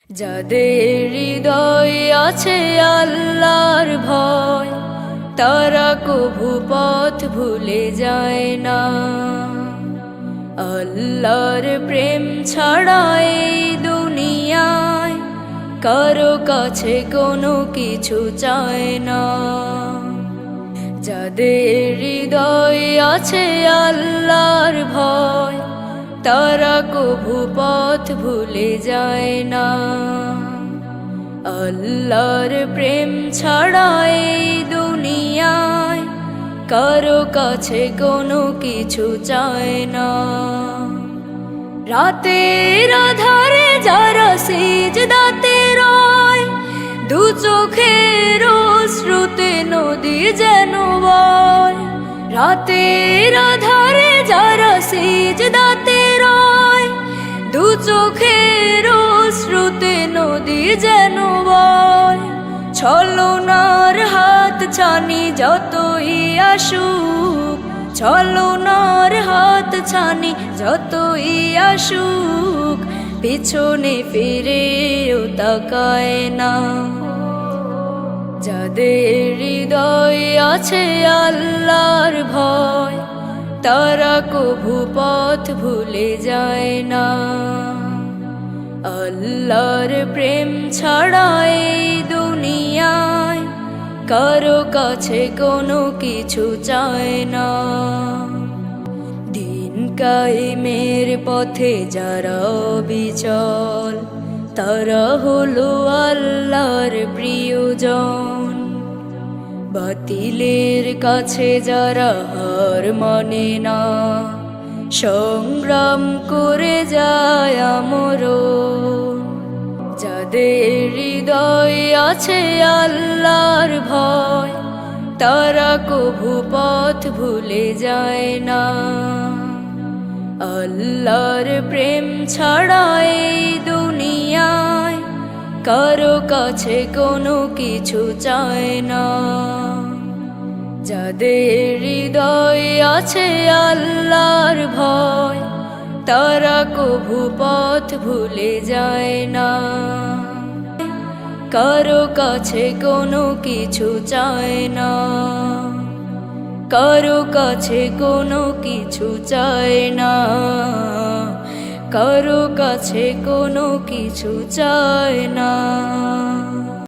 যাদের হৃদয়ে আছে আল্লাহর ভয়, তারা কভু পথ ভুলে যায় না। আল্লাহর প্রেম ছাড়া এই দুনিয়ায় কারো কাছে কোনো কিছু চায় না। যাদের হৃদয়ে আছে আল্লাহর ভয়, তারা কভু পথ ভুলে যায় না। আল্লাহর প্রেম ছাড়া এই দুনিয়ায় কারো কাছে কোনো কিছু চায় না। রাতের আধারে যারা সিজদাতে রয়, দু চোখের অশ্রুতে নদী যেন বয়। রাতের আধারে যারা সিজদাতে রয়, দু চোখের অশ্রুতে নদী যেন বয়। ছলনার হাত ছানি যতই আসুক, ছলনার হাত ছানি যতই আসুক, পিছনে ফিরেও তাকায় না। যাদের হৃদয়ে আছে আল্লাহর ভয়, তারা কভু পথ ভুলে যায় না। আল্লাহর প্রেম ছাড়া এই দুনিয়ায় কারো কাছে কোনো কিছু চায় না। দিন কায়েমের পথে যারা অবিচল, তারা হলো আল্লাহর প্রিয়জন। বাতিলের কাছে যারা হার মানে না, সংগ্রাম করে যায় আমরণ। যাদের হৃদয়ে আছে আল্লাহর ভয়, তারা কভু পথ ভুলে যায় না। আল্লাহর প্রেম ছাড়া এই দুনিয়ায় কারো কাছে কোনো কিছু চায় না। যাদের হৃদয়ে আছে আল্লাহর ভয়, তারা কভু পথ ভুলে যায় না। কারো কাছে কোনো কিছু চায় না, কারো কাছে কোনো কিছু চায় না, কারো কাছে কোনো কিছু চায় না।